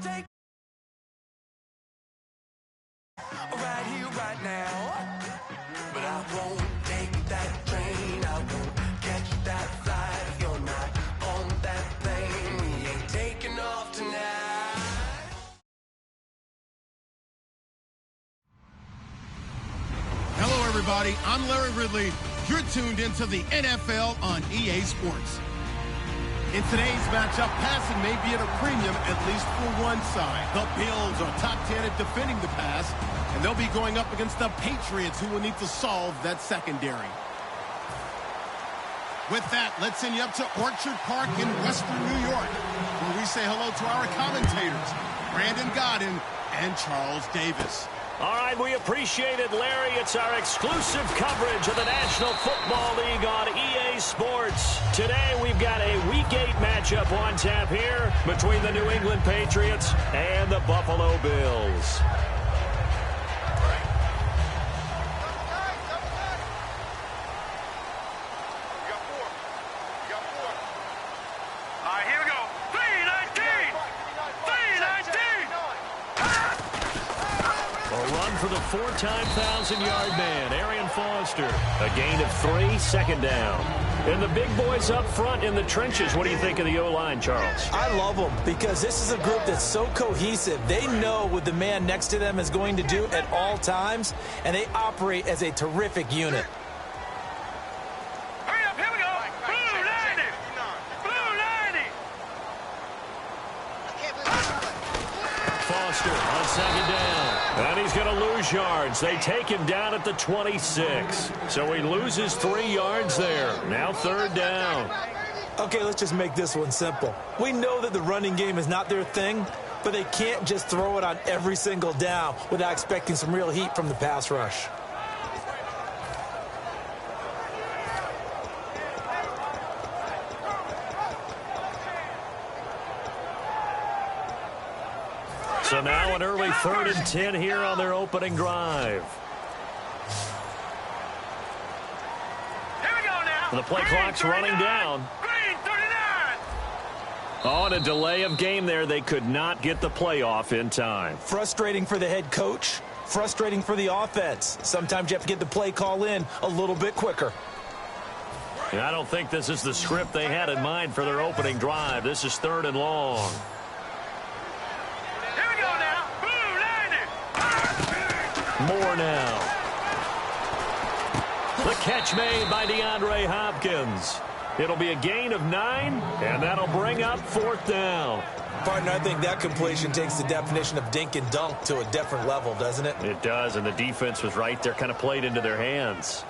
Right here, right now. But I won't take that train. I won't catch that flight if you're not on that plane. We ain't taking off tonight. Hello, everybody. I'm Larry Ridley. You're tuned into the NFL on EA Sports. In today's matchup, passing may be at a premium, at least for one side. The Bills are top 10 at defending the pass, and they'll be going up against the Patriots, who will need to solve that secondary. With that, let's send you up to Orchard Park in Western New York, where we say hello to our commentators, Brandon Godden and Charles Davis. All right, we appreciate it, Larry. It's our exclusive coverage of the National Football League on EA Sports. Today, we've got a Week 8 matchup on tap here between the New England Patriots and the Buffalo Bills. For the four-time 1,000-yard man, Arian Foster. A gain of 3, second down. And the big boys up front in the trenches. What do you think of the O-line, Charles? I love them because this is a group that's so cohesive. They know what the man next to them is going to do at all times, and they operate as a terrific unit. Hurry up, here we go. Blue 90. Blue 90. Foster on second down. And he's going to lose yards. They take him down at the 26. So he loses 3 yards there. Now third down. Okay, let's just make this one simple. We know that the running game is not their thing, but they can't just throw it on every single down without expecting some real heat from the pass rush. So now an early 3rd and 10 here on their opening drive. Here we go now. The play clock's running down. Green 39. Oh, and a delay of game there. They could not get the play off in time. Frustrating for the head coach. Frustrating for the offense. Sometimes you have to get the play call in a little bit quicker. And I don't think this is the script they had in mind for their opening drive. This is 3rd and long. More now. The catch made by DeAndre Hopkins. It'll be a gain of 9, and that'll bring up 4th down. Partner, I think that completion takes the definition of dink and dunk to a different level, doesn't it? It does, and the defense was right there, kind of played into their hands.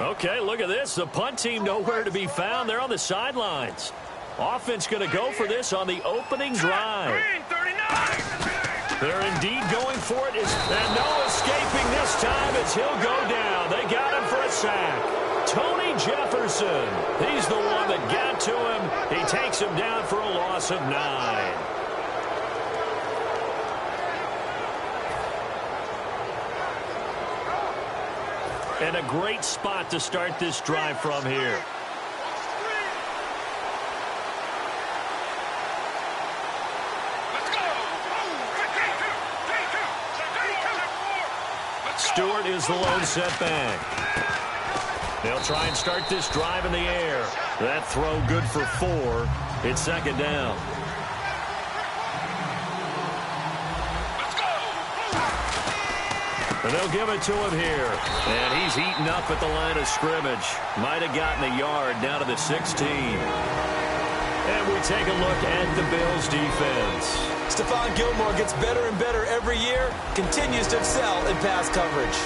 Okay, look at this. The punt team nowhere to be found. They're on the sidelines. Offense going to go for this on the opening drive. They're indeed going for it. And no escaping this time as he'll go down. They got him for a sack. Tony Jefferson. He's the one that got to him. He takes him down for a loss of 9. And a great spot to start this drive from here. Stewart is the lone setback. They'll try and start this drive in the air. That throw good for 4. It's second down. And they'll give it to him here. And he's eaten up at the line of scrimmage. Might have gotten a yard down to the 16. And we take a look at the Bills' defense. Stephon Gilmore gets better and better every year, continues to excel in pass coverage.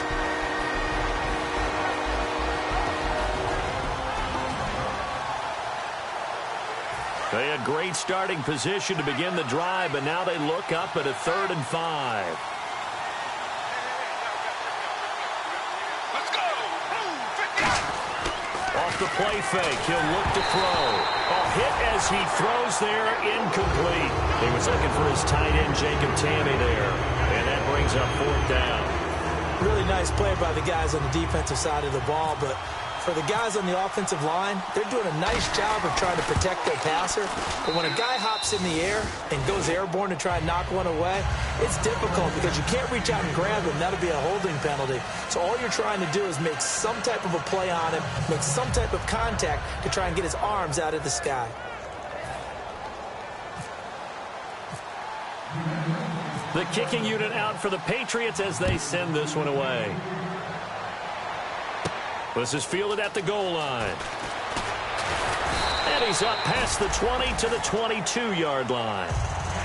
They had great starting position to begin the drive, but now they look up at a 3rd and 5. Off the play fake, he'll look to throw. A hit as he throws there, incomplete. He was looking for his tight end, Jacob Tamme there. And that brings up 4th down. Really nice play by the guys on the defensive side of the ball, but for the guys on the offensive line, they're doing a nice job of trying to protect their passer. But when a guy hops in the air and goes airborne to try and knock one away, it's difficult because you can't reach out and grab him. That'll be a holding penalty. So all you're trying to do is make some type of a play on him, make some type of contact to try and get his arms out of the sky. The kicking unit out for the Patriots as they send this one away. This is fielded at the goal line. And he's up past the 20 to the 22-yard line.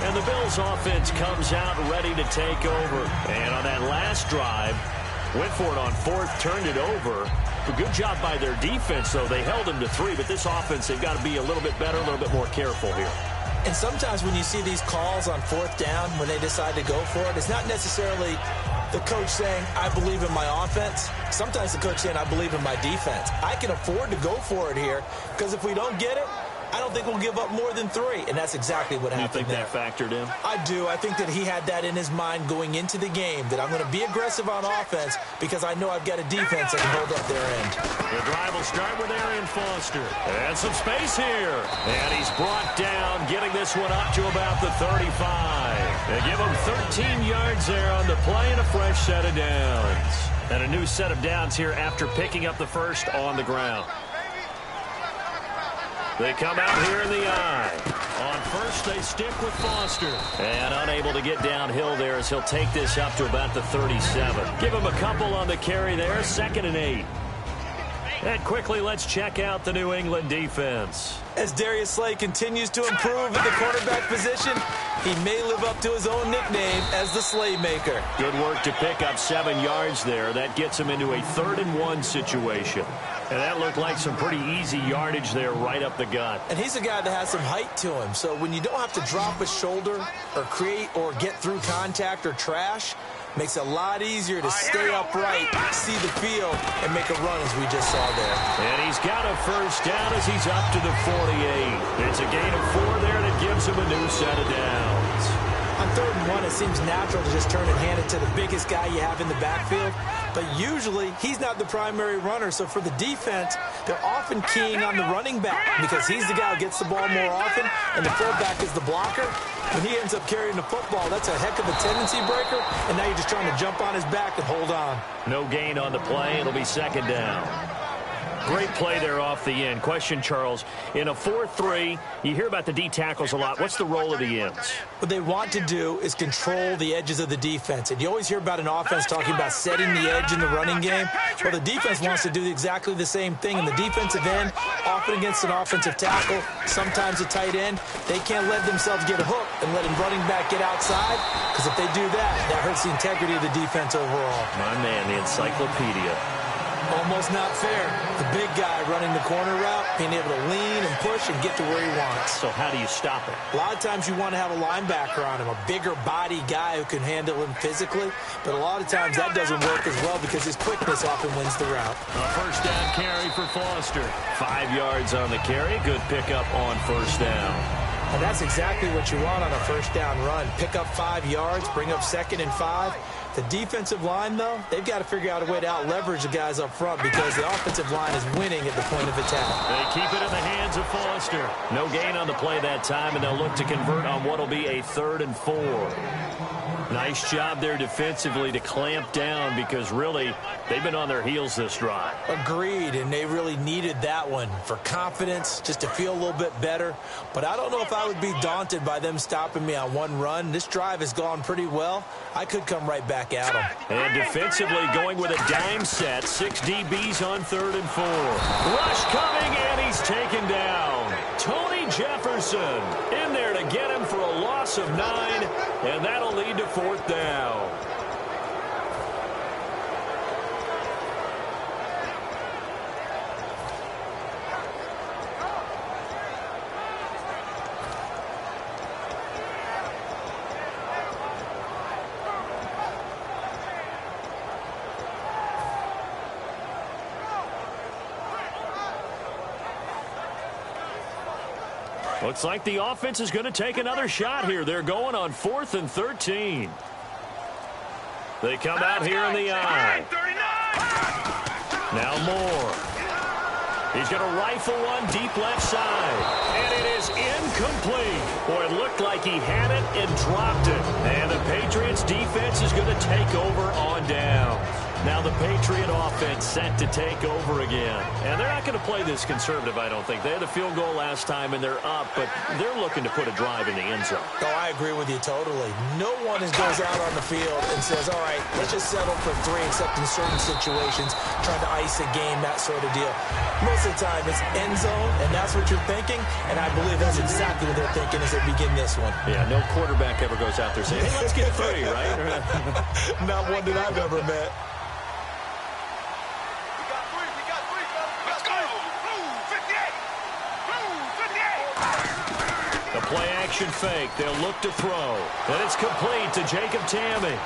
And the Bills offense comes out ready to take over. And on that last drive, went for it on 4th, turned it over. A good job by their defense, though. They held him to 3, but this offense, they've got to be a little bit better, a little bit more careful here. And sometimes when you see these calls on 4th down, when they decide to go for it, it's not necessarily the coach saying, I believe in my offense. Sometimes the coach saying, I believe in my defense. I can afford to go for it here because if we don't get it, I don't think we'll give up more than 3. And that's exactly what happened there. You think that factored in? I do. I think that he had that in his mind going into the game, that I'm going to be aggressive on offense because I know I've got a defense that can hold up their end. The drive will start with Arian Foster. And some space here. And he's brought down, getting this one up to about the 35. They give him 13 yards there on the play and a fresh set of downs. And a new set of downs here after picking up the first on the ground. They come out here in the eye. On first, they stick with Foster. And unable to get downhill there as he'll take this up to about the 37. Give him a couple on the carry there, 2nd and 8. And quickly, let's check out the New England defense. As Darius Slay continues to improve at the quarterback position, he may live up to his own nickname as the Slaymaker. Good work to pick up 7 yards there. That gets him into a 3rd and 1 situation. And that looked like some pretty easy yardage there right up the gut. And he's a guy that has some height to him. So when you don't have to drop a shoulder or create or get through contact or trash, makes it a lot easier to stay upright, see the field, and make a run as we just saw there. And he's got a first down as he's up to the 48. It's a gain of 4 there that gives him a new set of downs. On 3rd and 1, it seems natural to just turn and hand it to the biggest guy you have in the backfield. But usually, he's not the primary runner. So for the defense, they're often keying on the running back because he's the guy who gets the ball more often, and the fullback is the blocker. When he ends up carrying the football, that's a heck of a tendency breaker, and now you're just trying to jump on his back and hold on. No gain on the play. It'll be 2nd down. Great play there off the end. Question, Charles, in a 4-3, you hear about the D tackles a lot. What's the role of the ends? What they want to do is control the edges of the defense. And you always hear about an offense talking about setting the edge in the running game. Well, the defense wants to do exactly the same thing. And the defensive end, often against an offensive tackle, sometimes a tight end, they can't let themselves get hooked and let a running back get outside. Because if they do that, that hurts the integrity of the defense overall. My man, the encyclopedia. Almost not fair. The big guy running the corner route, being able to lean and push and get to where he wants. So how do you stop it? A lot of times you want to have a linebacker on him, a bigger body guy who can handle him physically. But a lot of times that doesn't work as well because his quickness often wins the route. A first down carry for Foster. 5 yards on the carry. Good pickup on first down. And that's exactly what you want on a first down run. Pick up 5 yards, bring up 2nd and 5. The defensive line, though, they've got to figure out a way to out-leverage the guys up front because the offensive line is winning at the point of attack. They keep it in the hands of Foster. No gain on the play that time, and they'll look to convert on what will be a 3rd and 4. Nice job there defensively to clamp down because really they've been on their heels this drive. Agreed, and they really needed that one for confidence, just to feel a little bit better. But I don't know if I would be daunted by them stopping me on one run. This drive has gone pretty well. I could come right back at them. And defensively going with a dime set. 6 DBs on 3rd and 4. Rush coming, and he's taken down. Tony Jefferson in there to get him for a loss of 9, and that'll lead to 4th down. Looks like the offense is going to take another shot here. They're going on 4th and 13. They come out here in the eye. Now Moore. He's going to rifle one deep left side. And it is incomplete. Boy, it looked like he had it and dropped it. And the Patriots defense is going to take over on down. Now the Patriot offense set to take over again. And they're not going to play this conservative, I don't think. They had a field goal last time, and they're up, but they're looking to put a drive in the end zone. Oh, I agree with you totally. No one goes out on the field and says, all right, let's just settle for 3, except in certain situations, trying to ice a game, that sort of deal. Most of the time, it's end zone, and that's what you're thinking, and I believe that's exactly what they're thinking as they begin this one. Yeah, no quarterback ever goes out there saying, hey, let's get 3, right? Not one that I've ever met. The play-action fake. They'll look to throw. And it's complete to Jacob Tamme.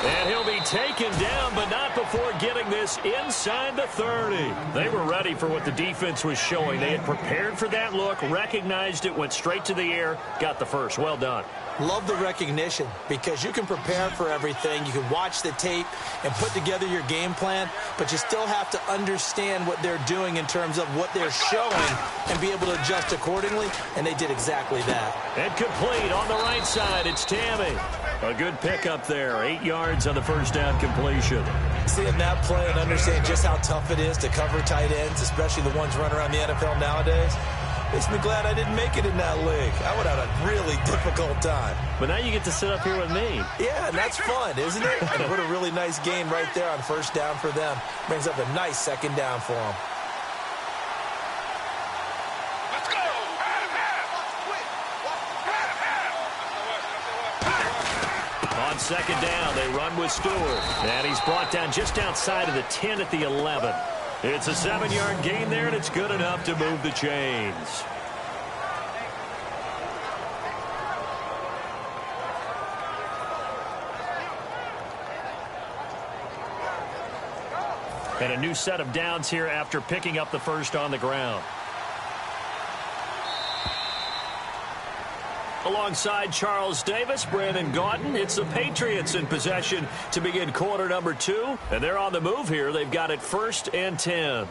And he'll be taken down, but not before getting this inside the 30. They were ready for what the defense was showing. They had prepared for that look, recognized it, went straight to the air, got the first. Well done. Love the recognition, because you can prepare for everything. You can watch the tape and put together your game plan, but you still have to understand what they're doing in terms of what they're showing and be able to adjust accordingly, and they did exactly that. And complete on the right side. It's Tamme. A good pickup there. 8 yards on the first down completion. Seeing that play and understand just how tough it is to cover tight ends, especially the ones running around the NFL nowadays, makes me glad I didn't make it in that league. I would have had a really difficult time. But now you get to sit up here with me. Yeah, and that's fun, isn't it? And what a really nice game right there on first down for them. Brings up a nice second down for them. Let's go! On second down, they run with Stewart. And he's brought down just outside of the 10 at the 11. It's a 7-yard gain there, and it's good enough to move the chains. And a new set of downs here after picking up the first on the ground. Alongside Charles Davis, Brandon Gaudin, it's the Patriots in possession to begin quarter number 2. And they're on the move here. They've got it 1st and 10.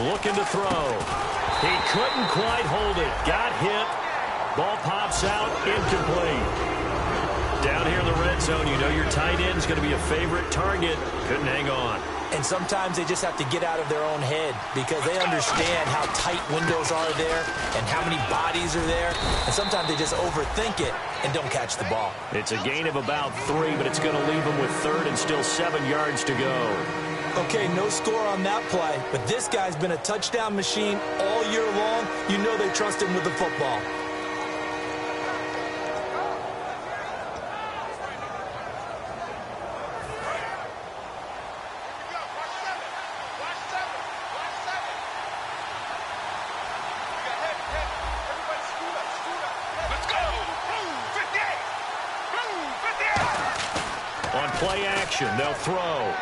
Looking to throw. He couldn't quite hold it. Got hit. Ball pops out. Incomplete. Down here in the red zone, you know your tight end's going to be a favorite target. Couldn't hang on. And sometimes they just have to get out of their own head because they understand how tight windows are there and how many bodies are there. And sometimes they just overthink it and don't catch the ball. It's a gain of about 3, but it's going to leave them with 3rd and still 7 yards to go. Okay, no score on that play, but this guy's been a touchdown machine all year long. You know they trust him with the football. Let's go! 58! On play action, they'll throw.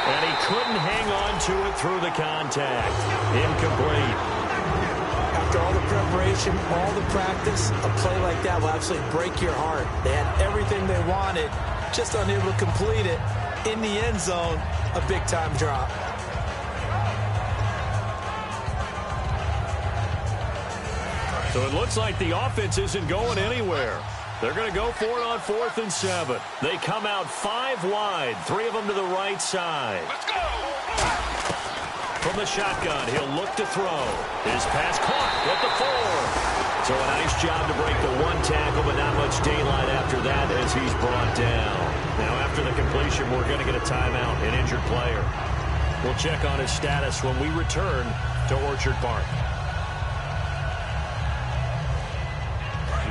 And he couldn't hang on to it through the contact. Incomplete. After all the preparation, all the practice, a play like that will absolutely break your heart. They had everything they wanted, just unable to complete it. In the end zone, a big-time drop. So it looks like the offense isn't going anywhere. They're going to go for it on 4th and 7. They come out 5 wide, 3 of them to the right side. Let's go! From the shotgun, he'll look to throw. His pass caught at the 4. So a nice job to break the 1 tackle, but not much daylight after that as he's brought down. Now after the completion, we're going to get a timeout, an injured player. We'll check on his status when we return to Orchard Park.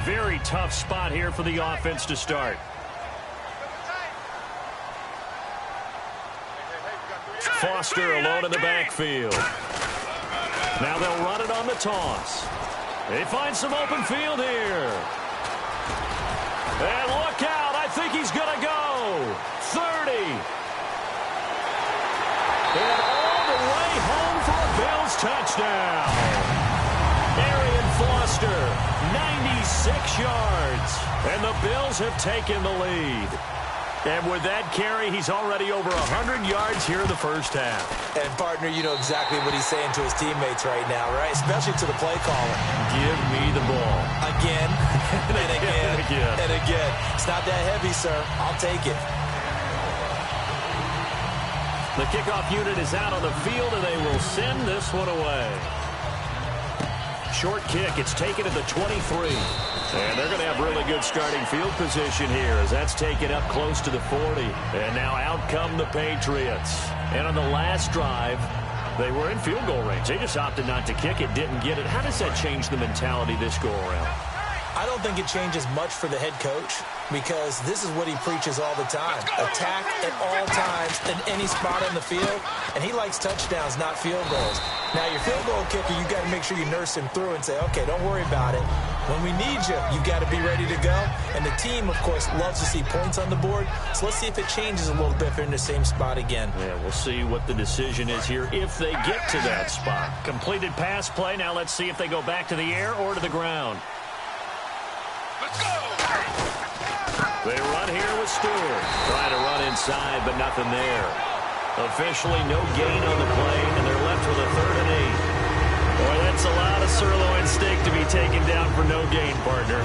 Very tough spot here for the offense to start. Foster alone in the backfield. Now they'll run it on the toss. They find some open field here. And look out. I think he's going to go. 30. And all the way home for a Bills touchdown. Arian Foster, 96 yards. And the Bills have taken the lead. And with that carry, he's already over 100 yards here in the first half. And, partner, you know exactly what he's saying to his teammates right now, right? Especially to the play caller. Give me the ball. Again, and again, and again. It's not that heavy, sir. I'll take it. The kickoff unit is out on the field, and they will send this one away. Short kick. It's taken at the 23. And they're going to have really good starting field position here as that's taken up close to the 40. And now out come the Patriots. And on the last drive, they were in field goal range. They just opted not to kick it, didn't get it. How does that change the mentality this go-around? I don't think it changes much for the head coach because this is what he preaches all the time. Attack at all times in any spot on the field, and he likes touchdowns, not field goals. Now, your field goal kicker, you got to make sure you nurse him through and say, okay, don't worry about it. When we need you, you got to be ready to go. And the team, of course, loves to see points on the board. So let's see if it changes a little bit if they're in the same spot again. Yeah, we'll see what the decision is here if they get to that spot. Completed pass play. Now let's see if they go back to the air or to the ground. Let's go! They run here with Stewart. Trying to run inside, but nothing there. Officially no gain on the play, and they're left with a 3rd and 8. Boy, that's a lot of sirloin steak to be taken down for no gain, partner.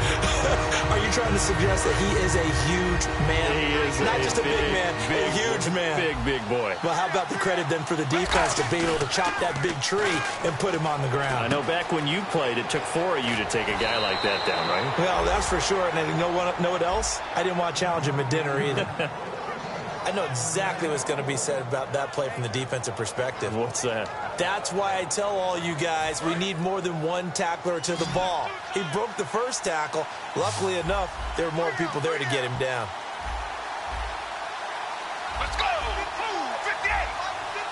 Are you trying to suggest that he is a huge man? He is not just a big man, a huge man. Big boy. Well, how about the credit then for the defense to be able to chop that big tree and put him on the ground? I know back when you played, it took 4 of you to take a guy like that down, right? Well, that's for sure. And you know what else? I didn't want to challenge him at dinner either. I know exactly what's going to be said about that play from the defensive perspective. What's that? That's why I tell all you guys we need more than one tackler to the ball. He broke the first tackle. Luckily enough, there were more people there to get him down. Let's go! Blue 58!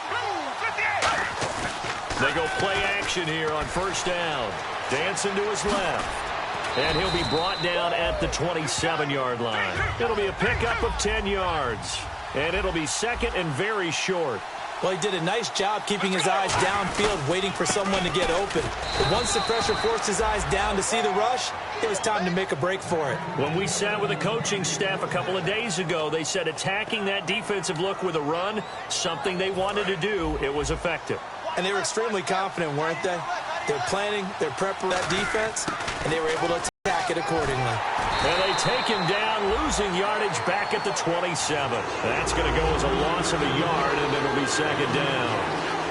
Blue 58! They go play action here on first down. Dancing to his left. And he'll be brought down at the 27-yard line. It'll be a pickup of 10 yards. And it'll be second and very short. Well, he did a nice job keeping his eyes downfield, waiting for someone to get open. But once the pressure forced his eyes down to see the rush, it was time to make a break for it. When we sat with the coaching staff a couple of days ago, they said attacking that defensive look with a run, something they wanted to do, it was effective. And they were extremely confident, weren't they? They're planning, they're prepping that defense, and they were able to attack it accordingly. And they take him down, losing yardage back at the 27. That's going to go as a loss of a yard, and it'll be second down.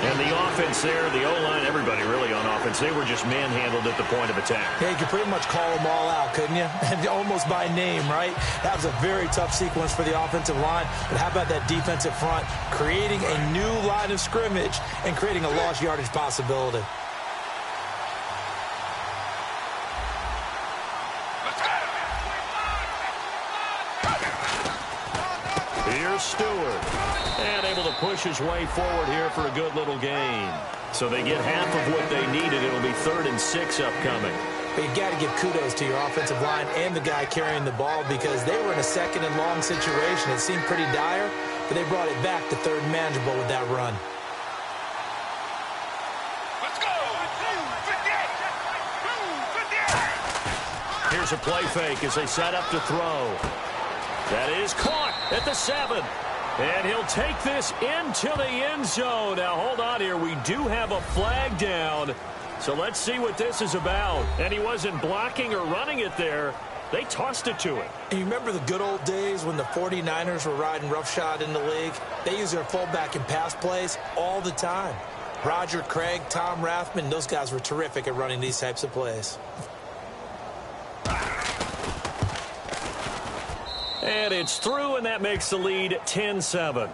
And the offense there, the O-line, everybody really on offense, they were just manhandled at the point of attack. Yeah, you could pretty much call them all out, couldn't you? Almost by name, right? That was a very tough sequence for the offensive line. But how about that defensive front creating a new line of scrimmage and creating a lost yardage possibility? Here's Stewart. And able to push his way forward here for a good little gain. So they get half of what they needed. It'll be 3rd and 6 upcoming. But you got to give kudos to your offensive line and the guy carrying the ball because they were in a 2nd and long situation. It seemed pretty dire, but they brought it back to 3rd and manageable with that run. Let's go! Blue 58! Blue 58! Here's a play fake as they set up to throw. That is caught at the 7. And he'll take this into the end zone. Now, hold on here. We do have a flag down. So let's see what this is about. And he wasn't blocking or running it there. They tossed it to him. And you remember the good old days when the 49ers were riding roughshod in the league? They used their fullback in pass plays all the time. Roger Craig, Tom Rathman, those guys were terrific at running these types of plays. And it's through, and that makes the lead 10-7.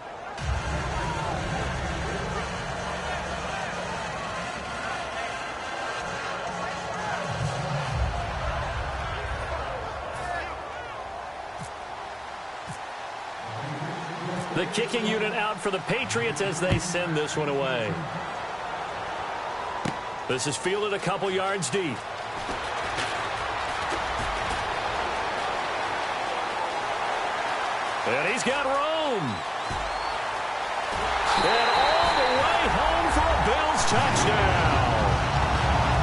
The kicking unit out for the Patriots as they send this one away. This is fielded a couple yards deep. And he's got room. And all the way home for a Bills touchdown.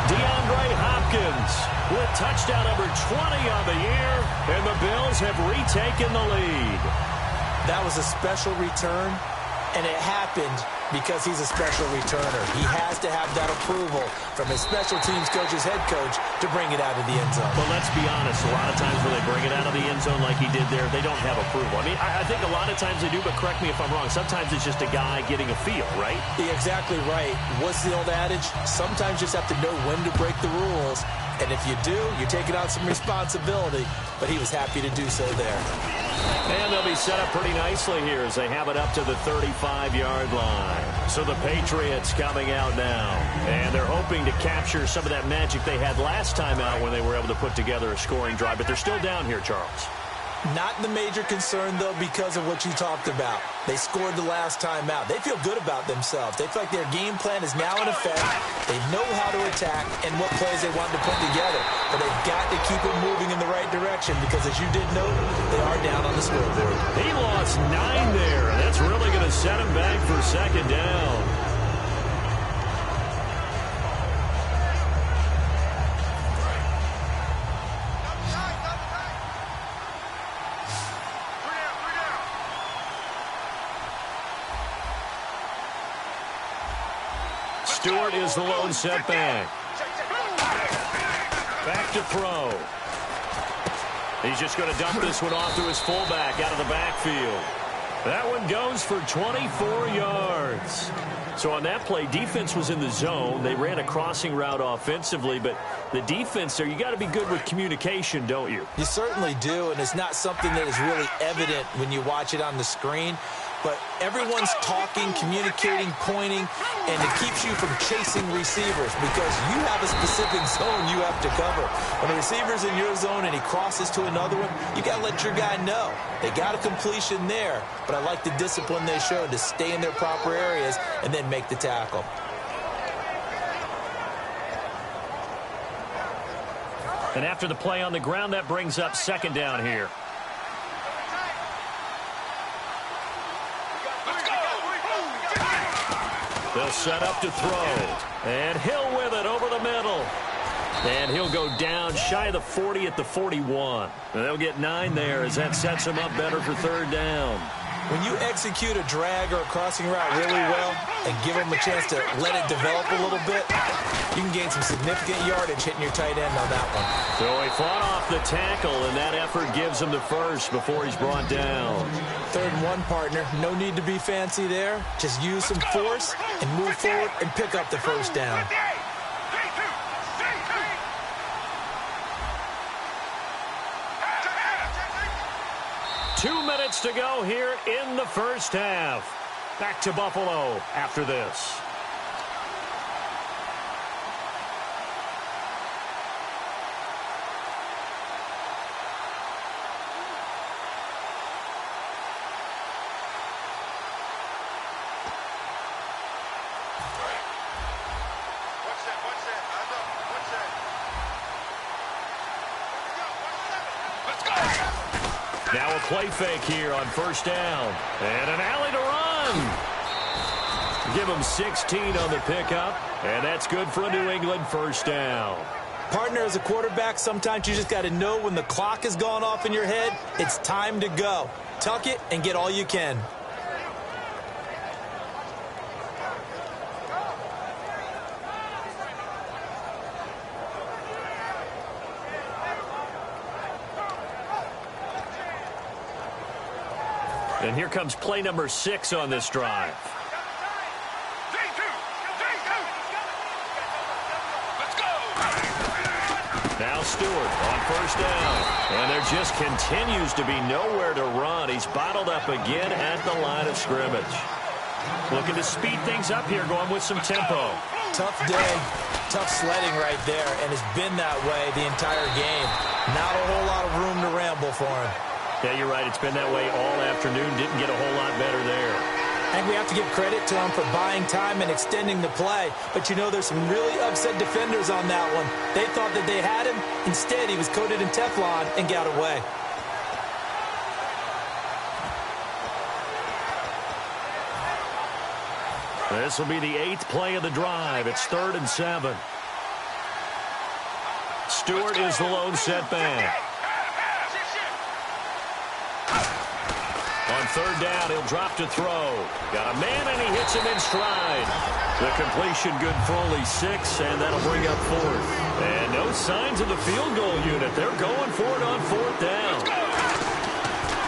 DeAndre Hopkins with touchdown number 20 on the year, and the Bills have retaken the lead. That was a special return, and it happened because he's a special returner. He has to have that approval from his special teams coach's head coach to bring it out of the end zone. But let's be honest, a lot of times when they bring it out of the end zone like he did there, they don't have approval. I mean, I think a lot of times they do, but correct me if I'm wrong. Sometimes it's just a guy getting a feel, right? Yeah, exactly right. What's the old adage? Sometimes you just have to know when to break the rules. And if you do, you're taking on some responsibility. But he was happy to do so there. And they'll be set up pretty nicely here as they have it up to the 35-yard line. So the Patriots coming out now. And they're hoping to capture some of that magic they had last time out when they were able to put together a scoring drive. But they're still down here, Charles. Not the major concern, though, because of what you talked about. They scored the last time out. They feel good about themselves. They feel like their game plan is now in effect. They know how to attack and what plays they want to put together. But they've got to keep it moving in the right direction because, as you did note, they are down on the scoreboard. He lost 9 there. That's really going to set him back for second down. Stewart is the lone setback. Back to throw. He's just going to dump this one off to his fullback out of the backfield. That one goes for 24 yards. So on that play, defense was in the zone. They ran a crossing route offensively, but the defense there, you got to be good with communication, don't you? You certainly do, and it's not something that is really evident when you watch it on the screen. But everyone's talking, communicating, pointing, and it keeps you from chasing receivers because you have a specific zone you have to cover. When a receiver's in your zone and he crosses to another one, you got to let your guy know. They got a completion there, but I like the discipline they showed to stay in their proper areas and then make the tackle. And after the play on the ground, that brings up second down here. They'll set up to throw. And Hill with it over the middle. And he'll go down shy of the 40 at the 41. And they'll get 9 there as that sets him up better for third down. When you execute a drag or a crossing route really well and give them a chance to let it develop a little bit, you can gain some significant yardage hitting your tight end on that one. So he fought off the tackle, and that effort gives him the first before he's brought down. 3rd and 1, partner. No need to be fancy there. Just use some force and move forward and pick up the first down. 2 minutes to go here in the first half. Back to Buffalo after this. Now a play fake here on first down. And an alley to run. Give him 16 on the pickup. And that's good for a New England first down. Partner, as a quarterback, sometimes you just got to know when the clock has gone off in your head, it's time to go. Tuck it and get all you can. And here comes play number 6 on this drive. Now Stewart on first down. And there just continues to be nowhere to run. He's bottled up again at the line of scrimmage. Looking to speed things up here, going with some tempo. Tough day, tough sledding right there, and it's been that way the entire game. Not a whole lot of room to ramble for him. Yeah, you're right. It's been that way all afternoon. Didn't get a whole lot better there. I think we have to give credit to him for buying time and extending the play. But, you know, there's some really upset defenders on that one. They thought that they had him. Instead, he was coated in Teflon and got away. This will be the 8th play of the drive. It's 3rd and 7. Stewart is the lone setback. On 3rd down, he'll drop to throw. Got a man, and he hits him in stride. The completion good for only 6, and that'll bring up 4th. And no signs of the field goal unit. They're going for it on 4th down.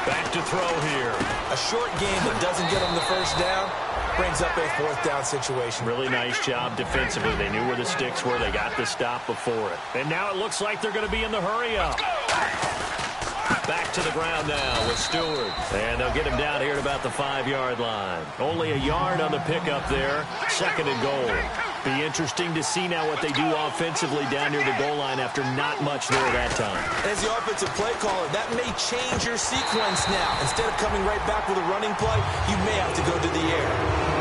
Back to throw here. A short game that doesn't get him the first down brings up a 4th down situation. Really nice job defensively. They knew where the sticks were. They got the stop before it. And now it looks like they're going to be in the hurry-up. Back to the ground now with Stewart. And they'll get him down here at about the 5-yard line. Only a yard on the pickup there. 2nd and goal. Be interesting to see now what they do offensively down near the goal line after not much there that time. As the offensive play caller, that may change your sequence now. Instead of coming right back with a running play, you may have to go to the air.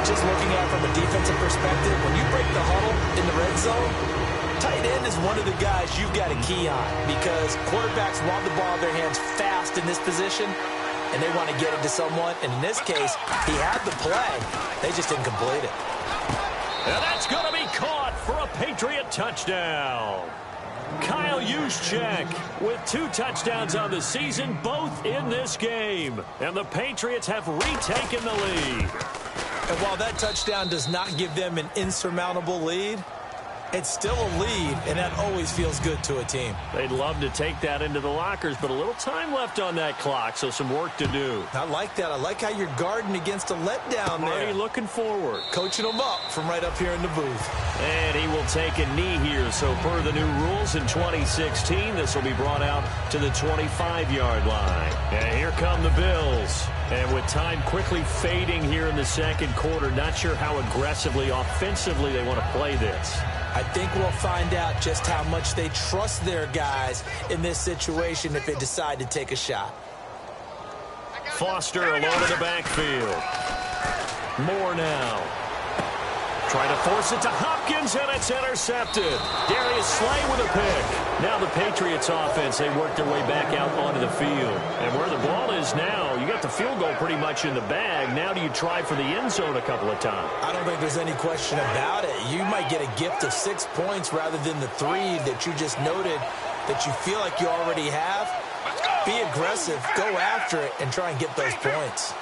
Just looking at it from a defensive perspective, when you break the huddle in the red zone, tight end is one of the guys you've got to key on because quarterbacks want the ball in their hands fast in this position, and they want to get it to someone. And in this case, he had the play. They just didn't complete it. And that's going to be caught for a Patriot touchdown. Kyle Juszczyk with 2 touchdowns on the season, both in this game. And the Patriots have retaken the lead. And while that touchdown does not give them an insurmountable lead, it's still a lead, and that always feels good to a team. They'd love to take that into the lockers, but a little time left on that clock, so some work to do. I like that. I like how you're guarding against a letdown there. Already looking forward. Coaching them up from right up here in the booth. And he will take a knee here, so per the new rules in 2016, this will be brought out to the 25-yard line. And here come the Bills. And with time quickly fading here in the 2nd quarter, not sure how aggressively, offensively they want to play this. I think we'll find out just how much they trust their guys in this situation if they decide to take a shot. Foster alone in the backfield. Moore now. Trying to force it to Hopkins, and it's intercepted. Darius Slay with a pick. Now the Patriots offense, they work their way back out onto the field. And where the ball is now, you got the field goal pretty much in the bag. Now do you try for the end zone a couple of times? I don't think there's any question about it. You might get a gift of 6 points rather than the 3 that you just noted that you feel like you already have. Be aggressive, go after it, and try and get those points.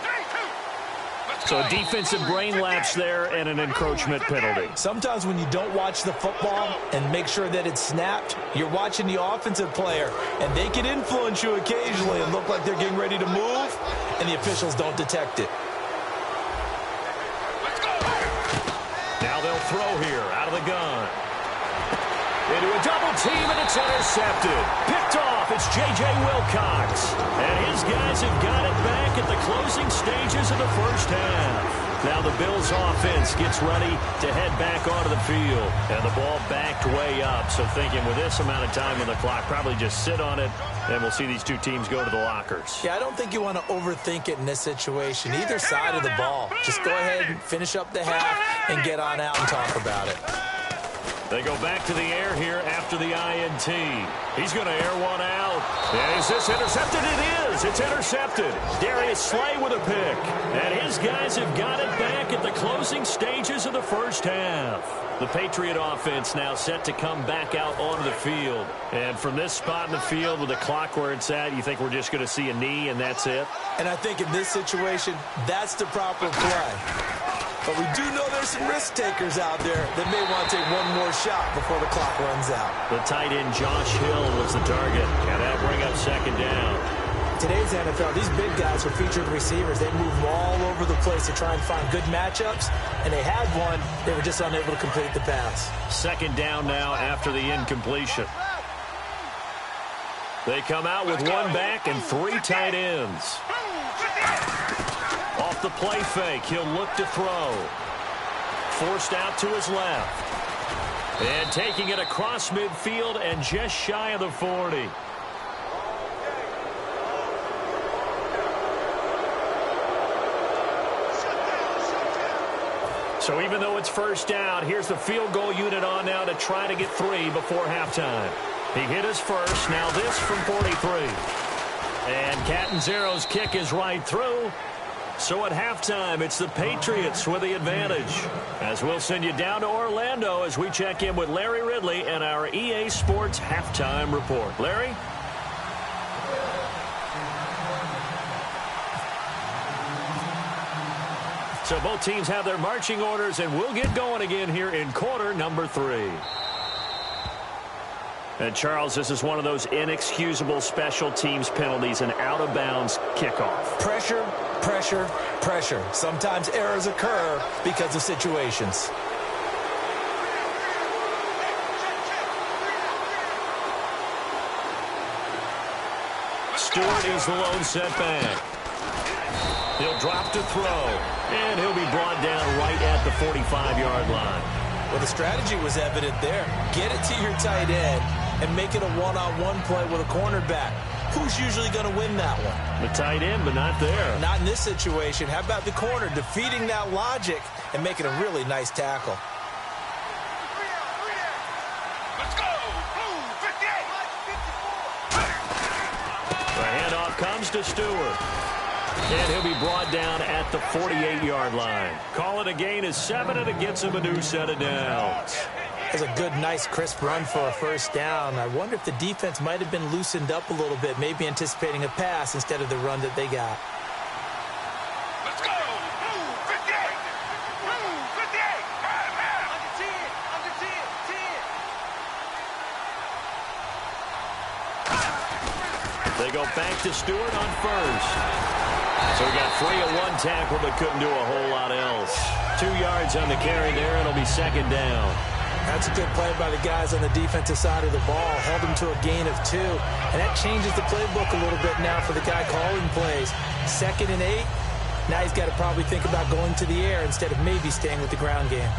So a defensive brain lapse there and an encroachment penalty. Sometimes when you don't watch the football and make sure that it's snapped, you're watching the offensive player, and they can influence you occasionally and look like they're getting ready to move, and the officials don't detect it. Now they'll throw here out of the gun. Into a double team, and it's intercepted. Picked off, it's J.J. Wilcox. And his guys have got it back at the closing stages of the first half. Now the Bills offense gets ready to head back onto the field. And the ball backed way up. So thinking with this amount of time on the clock, probably just sit on it, and we'll see these two teams go to the lockers. Yeah, I don't think you want to overthink it in this situation. Either side of the ball. Just go ahead and finish up the half and get on out and talk about it. They go back to the air here after the INT. He's going to air one out. And is this intercepted? It is. It's intercepted. Darius Slay with a pick. And his guys have got it back at the closing stages of the first half. The Patriot offense now set to come back out onto the field. And from this spot in the field with the clock where it's at, you think we're just going to see a knee and that's it? And I think in this situation, that's the proper play. But we do know there's some risk takers out there that may want to take one more shot before the clock runs out. The tight end Josh Hill was the target, and that'll bring up 2nd down. Today's NFL, these big guys are featured receivers. They move all over the place to try and find good matchups, and they had one. They were just unable to complete the pass. 2nd down now after the incompletion. They come out with one back and 3 tight ends. Off the play fake, he'll look to throw. Forced out to his left. And taking it across midfield and just shy of the 40. So even though it's first down, here's the field goal unit on now to try to get 3 before halftime. He hit his first. Now this from 43. And Catanzaro's kick is right through. So at halftime, it's the Patriots with the advantage. As we'll send you down to Orlando as we check in with Larry Ridley and our EA Sports Halftime Report. Larry? So both teams have their marching orders, and we'll get going again here in quarter number 3. And, Charles, this is one of those inexcusable special teams penalties, an out-of-bounds kickoff. Pressure, pressure, pressure. Sometimes errors occur because of situations. Stewart is the lone setback. He'll drop to throw, and he'll be brought down right at the 45-yard line. Well, the strategy was evident there. Get it to your tight end and make it a one-on-one play with a cornerback. Who's usually going to win that one? The tight end, but not there. Not in this situation. How about the corner defeating that logic and making a really nice tackle? Let's go! Blue 58! The handoff comes to Stewart. And he'll be brought down at the 48-yard line. Call it a gain of 7, and it gets him a new set of downs. That's a good, nice, crisp run for a first down. I wonder if the defense might have been loosened up a little bit, maybe anticipating a pass instead of the run that they got. Let's go! Blue 58! Blue 58! Under 10, 10. They go back to Stewart on first. So we got 3 at 1 tackle, but couldn't do a whole lot else. 2 yards on the carry there, and it'll be second down. That's a good play by the guys on the defensive side of the ball. Held them to a gain of 2. And that changes the playbook a little bit now for the guy calling plays. 2nd and 8. Now he's got to probably think about going to the air instead of maybe staying with the ground game.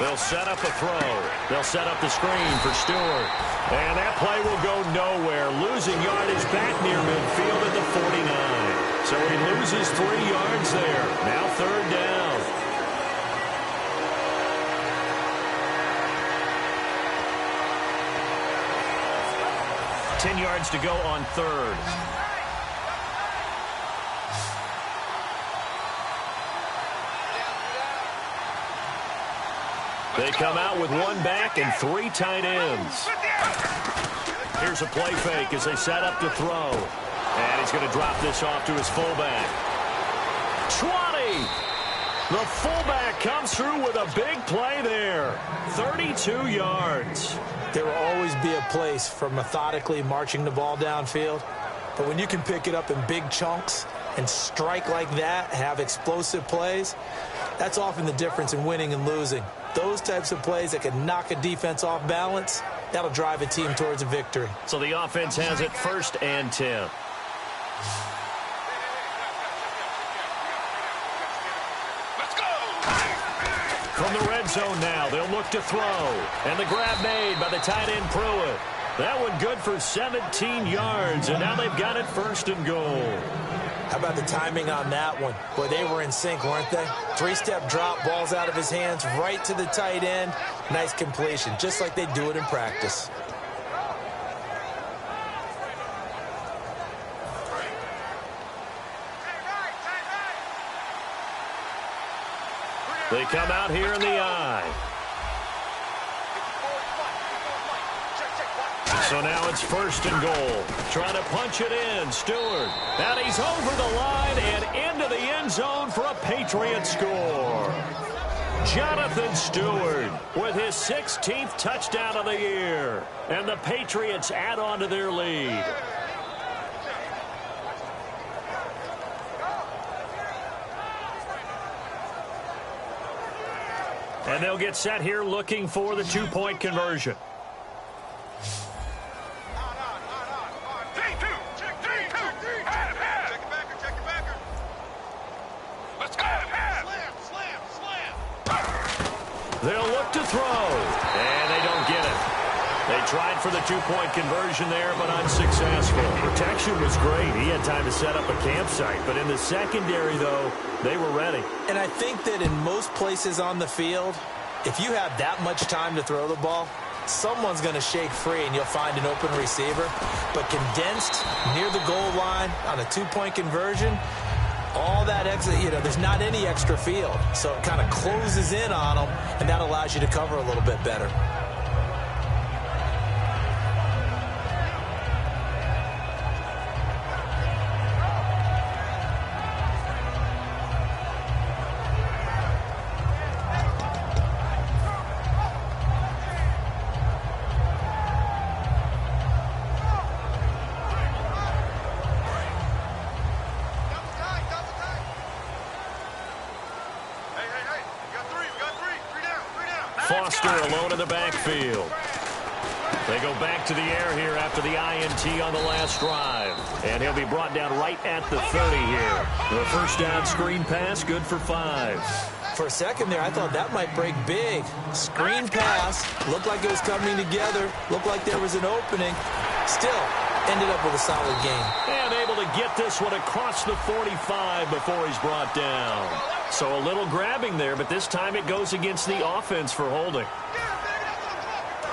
They'll set up a throw. They'll set up the screen for Stewart. And that play will go nowhere. Losing yardage back near midfield at the 49. So he loses 3 yards there. Now third down. Ten yards to go on third. They come out with 1 back and 3 tight ends. Here's a play fake as they set up to throw. And he's going to drop this off to his fullback. 20! The fullback comes through with a big play there. 32 yards. There will always be a place for methodically marching the ball downfield. But when you can pick it up in big chunks and strike like that, have explosive plays, that's often the difference in winning and losing. Those types of plays that can knock a defense off balance, that'll drive a team towards a victory. So the offense has it 1st and 10. Let's go! From the red zone now, they'll look to throw. And the grab made by the tight end Pruitt. That one good for 17 yards, and now they've got it 1st and goal. How about the timing on that one? Boy, they were in sync, weren't they? 3-step drop, balls out of his hands, right to the tight end. Nice completion, just like they do it in practice. They come out here in the eye. So now it's 1st and goal. Trying to punch it in. Stewart. And he's over the line and into the end zone for a Patriot score. Jonathan Stewart with his 16th touchdown of the year. And the Patriots add on to their lead. And they'll get set here looking for the 2-point conversion. look to throw. And they don't get it. They tried for the two-point conversion there, but unsuccessful. Protection was great. He had time to set up a campsite. But in the secondary, though, they were ready. And I think that in most places on the field, if you have that much time to throw the ball, someone's going to shake free and you'll find an open receiver. But condensed near the goal line on a two-point conversion, all that extra, there's not any extra field. So it kind of closes in on them, and that allows you to cover a little bit better. Foster alone in the backfield. They go back to the air here after the INT on the last drive. And he'll be brought down right at the 30 here. The first down screen pass, good for 5. For a second there, I thought that might break big. Screen pass, looked like it was coming together, looked like there was an opening. Still, ended up with a solid game. And able to get this one across the 45 before he's brought down. So a little grabbing there, but this time it goes against the offense for holding.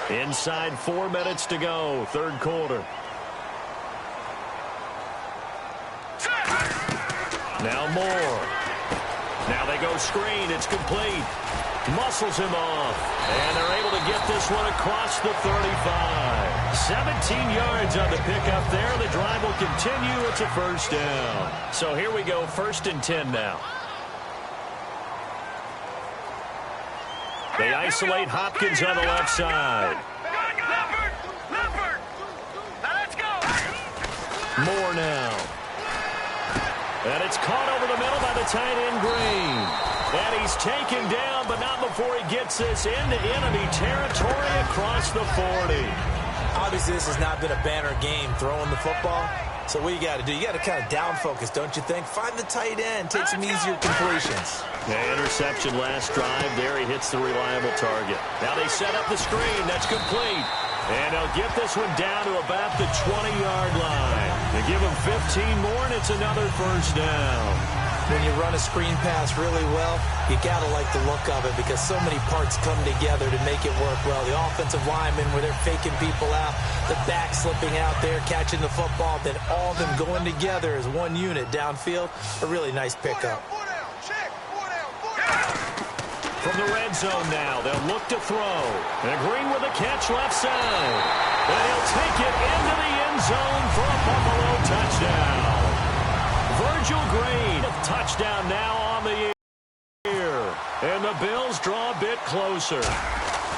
Inside 4 minutes to go, third quarter. Now Moore. Now they go screen. It's complete. Muscles him off. And they're able to get this one across the 35. 17 yards on the pickup there. The drive will continue. It's a first down. So here we go, 1st and 10 now. They isolate Hopkins on the left side. Moore now. And it's caught over the middle by the tight end Green. And he's taken down, but not before he gets this into enemy territory across the 40. Obviously, this has not been a banner game throwing the football. So what you got to do, you got to kind of down focus, don't you think? Find the tight end, take some easier completions. Yeah, interception last drive. There he hits the reliable target. Now they set up the screen. That's complete. And they'll get this one down to about the 20-yard line. They give him 15 more, and it's another first down. When you run a screen pass really well, you got to like the look of it because so many parts come together to make it work well. The offensive linemen, where they're faking people out, the back slipping out there, catching the football, then all of them going together as one unit downfield. A really nice pickup. From the red zone now, they'll look to throw. And Green with a catch left side. And he'll take it into the end zone for a Buffalo touchdown. Virgil Green, a touchdown now on the year. And the Bills draw a bit closer.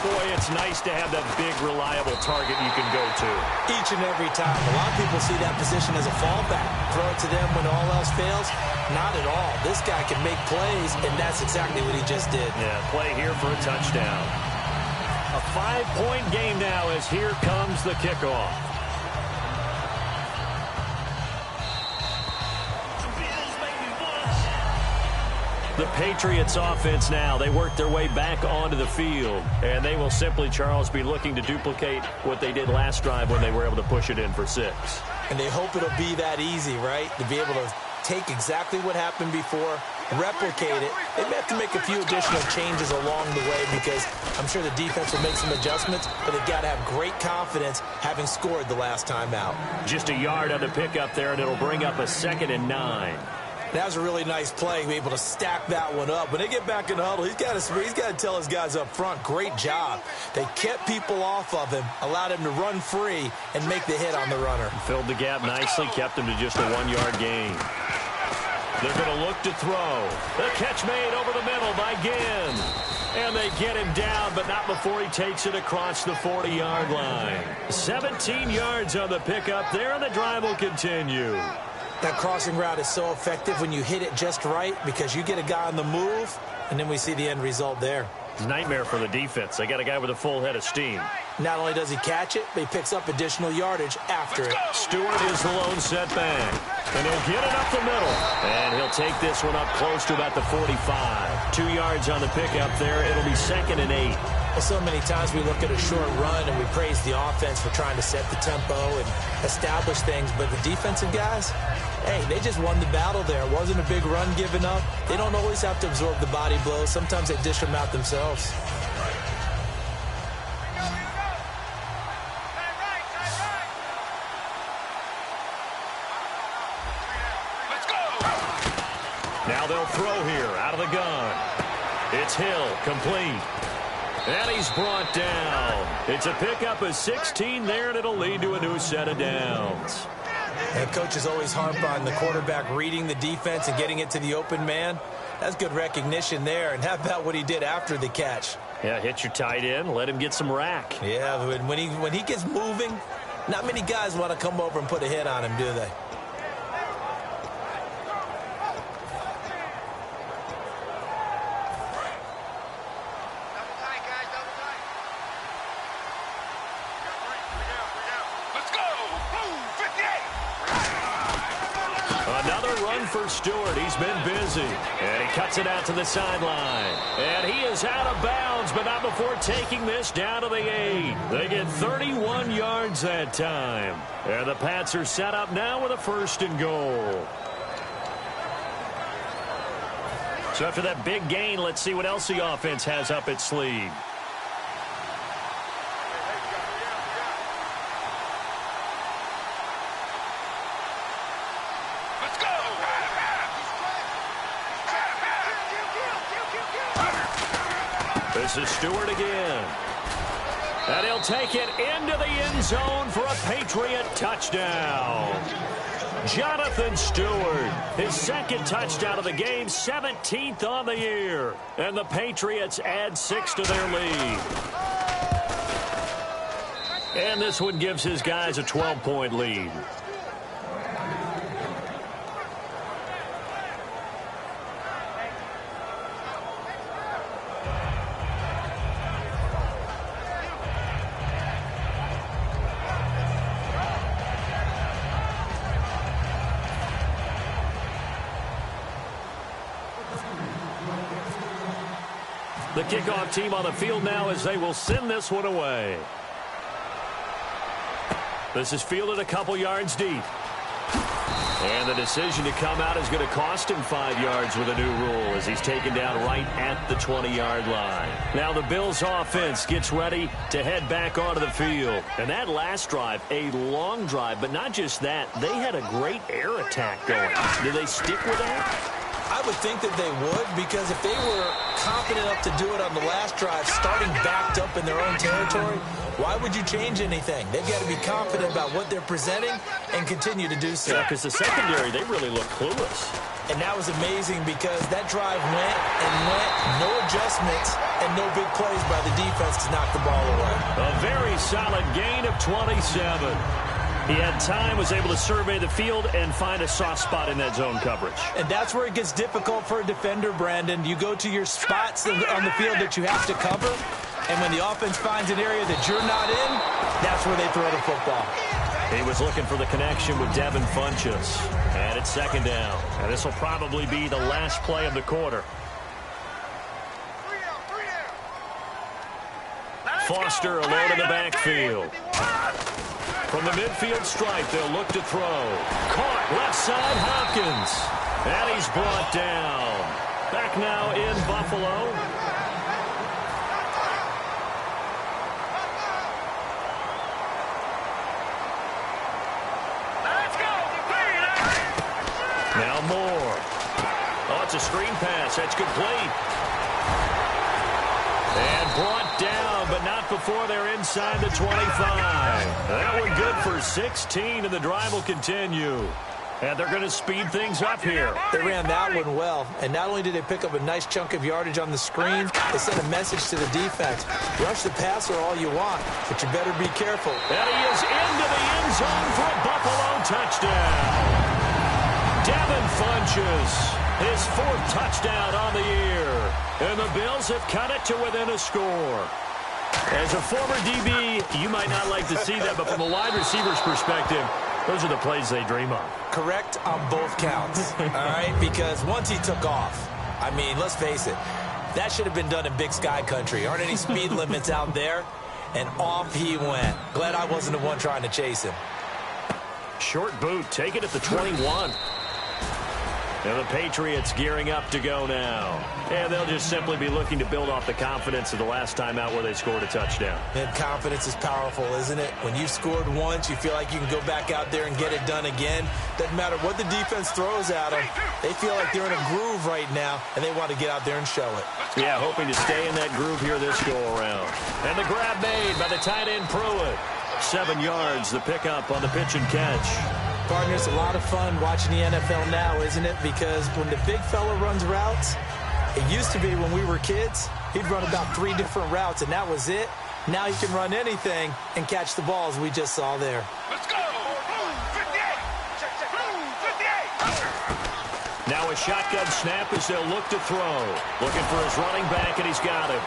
Boy, it's nice to have that big, reliable target you can go to. Each and every time. A lot of people see that position as a fallback. Throw it to them when all else fails. Not at all. This guy can make plays, and that's exactly what he just did. Yeah, play here for a touchdown. A 5-point game now as here comes the kickoff. The Patriots offense now, they work their way back onto the field. And they will simply, Charles, be looking to duplicate what they did last drive when they were able to push it in for 6. And they hope it'll be that easy, right? To be able to take exactly what happened before, replicate it. They may have to make a few additional changes along the way because I'm sure the defense will make some adjustments, but they've got to have great confidence having scored the last time out. Just a yard on the pickup there, and it'll bring up a 2nd and 9. That was a really nice play, be able to stack that one up. When they get back in the huddle, he's got to tell his guys up front, great job. They kept people off of him, allowed him to run free and make the hit on the runner. Filled the gap nicely, kept him to just a 1-yard gain. They're going to look to throw. The catch made over the middle by Ginn. And they get him down, but not before he takes it across the 40-yard line. 17 yards on the pickup there, and the drive will continue. That crossing route is so effective when you hit it just right because you get a guy on the move, and then we see the end result there. Nightmare for the defense. They got a guy with a full head of steam. Not only does he catch it, but he picks up additional yardage after it. Stewart is the lone setback. And he'll get it up the middle. And he'll take this one up close to about the 45. 2 yards on the pickup there. It'll be 2nd and 8. Well, so many times we look at a short run and we praise the offense for trying to set the tempo and establish things. But the defensive guys, hey, they just won the battle there. It wasn't a big run given up. They don't always have to absorb the body blows. Sometimes they dish them out themselves. Now they'll throw here out of the gun. It's Hill, complete. And he's brought down. It's a pickup of 16 there, and it'll lead to a new set of downs. And coaches always harp on the quarterback reading the defense and getting it to the open man. That's good recognition there. And how about what he did after the catch? Yeah, hit your tight end, let him get some rack. Yeah, when he gets moving, not many guys want to come over and put a hit on him, do they? For Stewart, he's been busy, and he cuts it out to the sideline, and he is out of bounds, but not before taking this down to the 8. They get 31 yards that time, and the Pats are set up now with a 1st and goal. So after that big gain, let's see what else the offense has up its sleeve. This is Stewart again. And he'll take it into the end zone for a Patriot touchdown. Jonathan Stewart, his 2nd touchdown of the game, 17th on the year. And the Patriots add 6 to their lead. And this one gives his guys a 12-point lead. The kickoff team on the field now as they will send this one away. This is fielded a couple yards deep. And the decision to come out is going to cost him 5 yards with a new rule as he's taken down right at the 20-yard line. Now the Bills offense gets ready to head back onto the field. And that last drive, a long drive, but not just that. They had a great air attack going. Do they stick with that? I would think that they would, because if they were confident enough to do it on the last drive, starting backed up in their own territory, why would you change anything? They've got to be confident about what they're presenting and continue to do so. Yeah, because the secondary, they really look clueless. And that was amazing because that drive went and went, no adjustments, and no big plays by the defense to knock the ball away. A very solid gain of 27. He had time, was able to survey the field and find a soft spot in that zone coverage. And that's where it gets difficult for a defender, Brandon. You go to your spots on the field that you have to cover, and when the offense finds an area that you're not in, that's where they throw the football. He was looking for the connection with Devin Funchess. And it's 2nd down. And this will probably be the last play of the quarter. Foster alone in the backfield. From the midfield stripe, they'll look to throw. Caught left side, Hopkins. And he's brought down. Back now in Buffalo. Now Moore. Oh, it's a screen pass. That's complete. And brought down, but not before they're inside the 25. That one good for 16, and the drive will continue. And they're going to speed things up here. They ran that one well. And not only did they pick up a nice chunk of yardage on the screen, they sent a message to the defense. Rush the passer all you want, but you better be careful. And he is into the end zone for a Buffalo touchdown. Devin Funchess, his 4th touchdown on the year. And the Bills have cut it to within a score. As a former DB, you might not like to see that, but from a wide receiver's perspective, those are the plays they dream of. Correct on both counts, all right? Because once he took off, I mean, let's face it, that should have been done in Big Sky country. Aren't any speed limits out there? And off he went. Glad I wasn't the one trying to chase him. Short boot, take it at the 21. And the Patriots gearing up to go now. And they'll just simply be looking to build off the confidence of the last time out where they scored a touchdown. And confidence is powerful, isn't it? When you've scored once, you feel like you can go back out there and get it done again. Doesn't matter what the defense throws at them. They feel like they're in a groove right now, and they want to get out there and show it. Yeah, hoping to stay in that groove here this go-around. And the grab made by the tight end Pruitt. 7 yards, the pickup on the pitch and catch. Partner, it's a lot of fun watching the NFL now, isn't it? Because when the big fella runs routes, it used to be when we were kids, he'd run about 3 different routes, and that was it. Now he can run anything and catch the balls we just saw there. Let's go! Blue 58! Blue 58! Now a shotgun snap as they'll look to throw. Looking for his running back, and he's got him.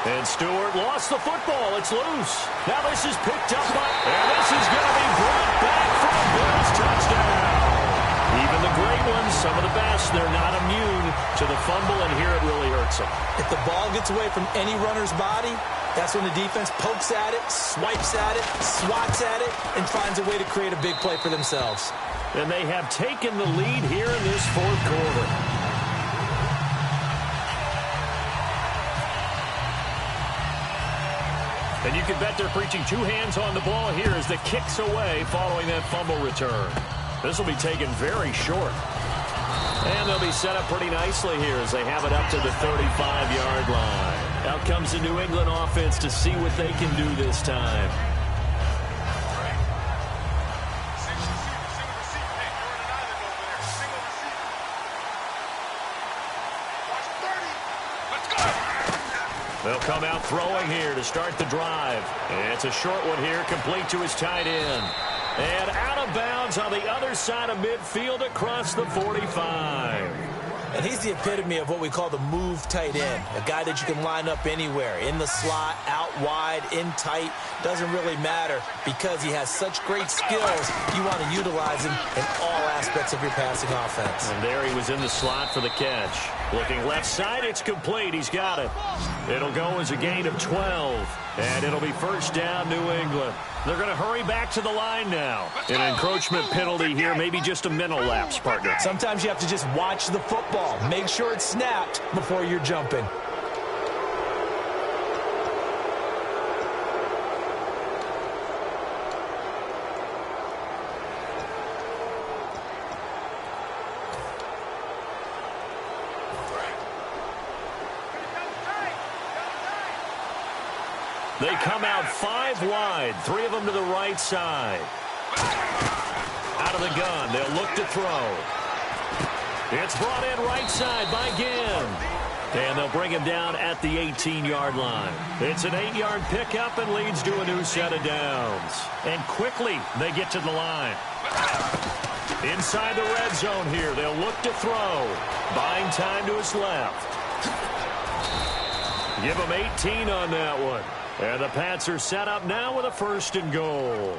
And Stewart lost the football. It's loose. Now this is picked up by, and this is going to be brought back for a Bills touchdown. Even the great ones, some of the best, they're not immune to the fumble, and here it really hurts them. If the ball gets away from any runner's body, that's when the defense pokes at it, swipes at it, swats at it, and finds a way to create a big play for themselves. And they have taken the lead here in this fourth quarter. And you can bet they're preaching 2 hands on the ball here as the kick's away following that fumble return. This will be taken very short. And they'll be set up pretty nicely here as they have it up to the 35-yard line. Out comes the New England offense to see what they can do this time. They'll come out throwing here to start the drive. And it's a short one here, complete to his tight end. And out of bounds on the other side of midfield across the 45. And he's the epitome of what we call the move tight end. A guy that you can line up anywhere, in the slot, out wide, in tight. Doesn't really matter because he has such great skills. You want to utilize him in all aspects of your passing offense. And there he was in the slot for the catch. Looking left side, it's complete. He's got it. It'll go as a gain of 12. And it'll be first down, New England. They're going to hurry back to the line now. An encroachment penalty here, maybe just a mental lapse, partner. Sometimes you have to just watch the football. Make sure it's snapped before you're jumping. They come out 5 wide, 3 of them to the right side. Out of the gun, they'll look to throw. It's brought in right side by Ginn. And they'll bring him down at the 18-yard line. It's an 8-yard pickup and leads to a new set of downs. And quickly, they get to the line. Inside the red zone here, they'll look to throw. Buying time to his left. Give him 18 on that one. And the Pats are set up now with a 1st and goal.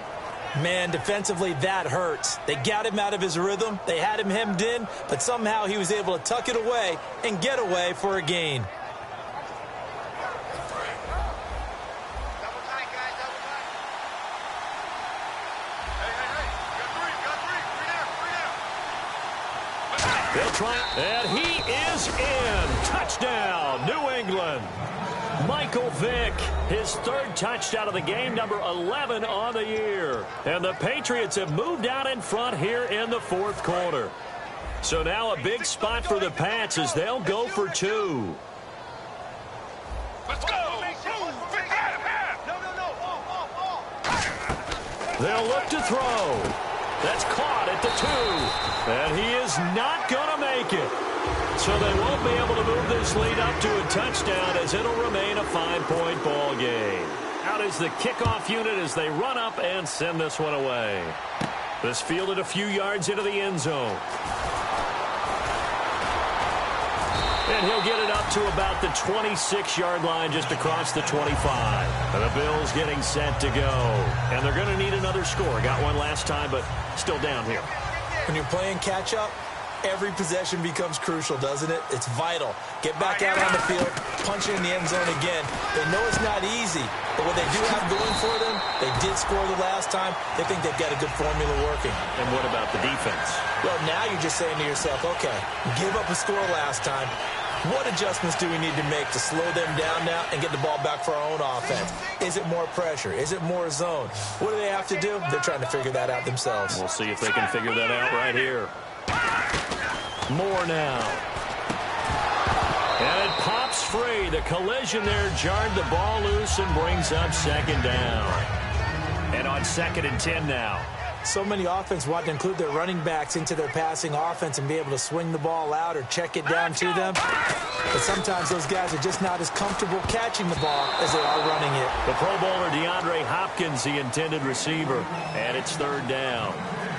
Man, defensively, that hurts. They got him out of his rhythm. They had him hemmed in, but somehow he was able to tuck it away and get away for a gain. They'll try, and he is in. Touchdown, New England. Michael Vick, his 3rd touchdown of the game, number 11 on the year. And the Patriots have moved out in front here in the 4th quarter. So now a big spot for the Pats as they'll go for 2. Let's go! They'll look to throw. That's caught at the 2. And he is not going to make it. So they won't be able to move this lead up to a touchdown as it'll remain a 5-point ball game. Out is the kickoff unit as they run up and send this one away. This fielded a few yards into the end zone. And he'll get it up to about the 26-yard line just across the 25. And the Bills getting set to go. And they're going to need another score. Got one last time, but still down here. When you're playing catch-up, every possession becomes crucial, doesn't it? It's vital. Get back out on the field, punch it in the end zone again. They know it's not easy, but what they do have going for them, they did score the last time. They think they've got a good formula working. And what about the defense? Well, now you're just saying to yourself, okay, give up a score last time. What adjustments do we need to make to slow them down now and get the ball back for our own offense? Is it more pressure? Is it more zone? What do they have to do? They're trying to figure that out themselves. We'll see if they can figure that out right here. More now. And it pops free. The collision there jarred the ball loose and brings up second down. And on 2nd and 10 now. So many offense want to include their running backs into their passing offense and be able to swing the ball out or check it down to them. But sometimes those guys are just not as comfortable catching the ball as they are running it. The Pro Bowler DeAndre Hopkins, the intended receiver. And it's 3rd down.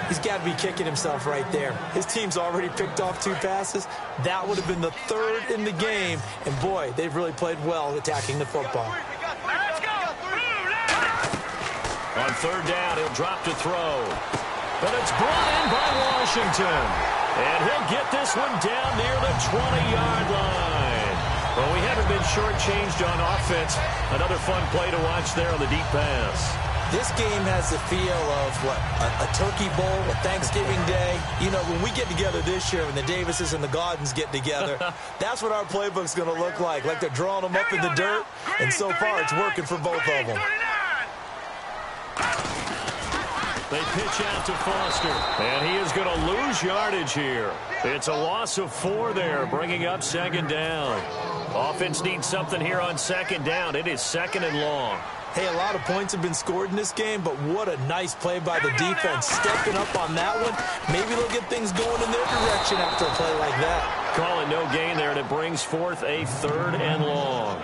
He's got to be kicking himself right there. His team's already picked off 2 passes. That would have been the 3rd in the game. And, boy, they've really played well attacking the football. On 3rd down, he'll drop to throw. But it's brought in by Washington. And he'll get this one down near the 20-yard line. Well, we haven't been shortchanged on offense. Another fun play to watch there on the deep pass. This game has the feel of, what, a turkey bowl, a Thanksgiving Day. You know, when we get together this year, when the Davises and the Gaudens get together, that's what our playbook's going to look like they're drawing them up in the dirt. And so far, it's working for both of them. They pitch out to Foster, and he is going to lose yardage here. It's a loss of 4 there, bringing up 2nd down. Offense needs something here on 2nd down. It is 2nd and long. Hey, a lot of points have been scored in this game, but what a nice play by the defense. Stepping up on that one, maybe they'll get things going in their direction after a play like that. Call it no gain there, and it brings forth a 3rd and long.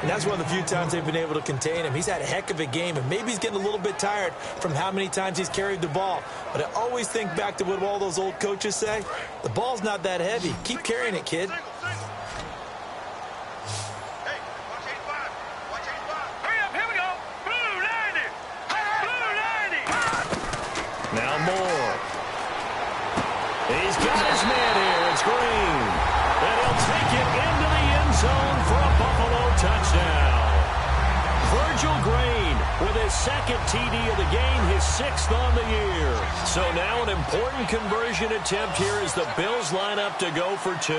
And that's one of the few times they've been able to contain him. He's had a heck of a game, and maybe he's getting a little bit tired from how many times he's carried the ball. But I always think back to what all those old coaches say. The ball's not that heavy. Keep carrying it, kid. Now Moore. He's got his man here. It's Green. And he'll take it into the end zone for a Buffalo touchdown. Virgil Green with his 2nd TD of the game, his 6th on the year. So now an important conversion attempt here as the Bills line up to go for 2.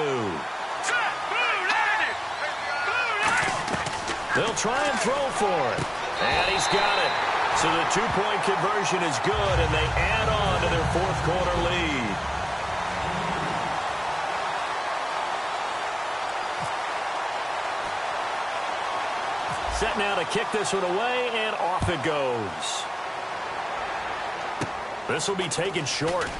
They'll try and throw for it. And he's got it. So the 2-point conversion is good, and they add on to their 4th quarter lead. Set now to kick this one away, and off it goes. This will be taken short.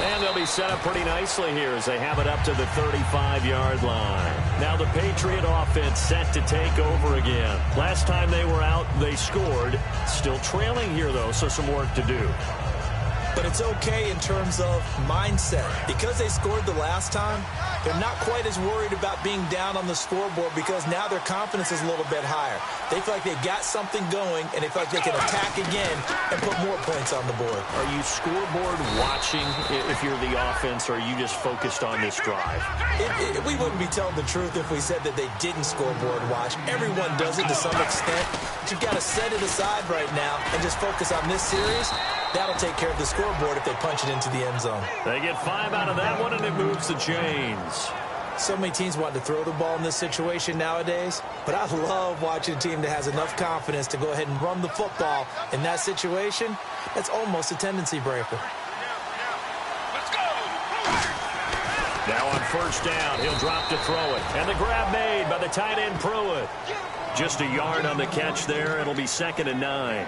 And they'll be set up pretty nicely here as they have it up to the 35-yard line. Now the Patriot offense set to take over again. Last time they were out, they scored. Still trailing here, though, so some work to do. But it's okay in terms of mindset. Because they scored the last time, they're not quite as worried about being down on the scoreboard because now their confidence is a little bit higher. They feel like they've got something going, and they feel like they can attack again and put more points on the board. Are you scoreboard watching if you're the offense, or are you just focused on this drive? We wouldn't be telling the truth if we said that they didn't scoreboard watch. Everyone does it to some extent. But you've got to set it aside right now and just focus on this series. That'll take care of the scoreboard if they punch it into the end zone. They get 5 out of that one, and it moves the chains. So many teams want to throw the ball in this situation nowadays, but I love watching a team that has enough confidence to go ahead and run the football in that situation. That's almost a tendency breaker. Let's go! Now on 1st down, he'll drop to throw it. And the grab made by the tight end Pruitt. Just a yard on the catch there. It'll be 2nd and 9.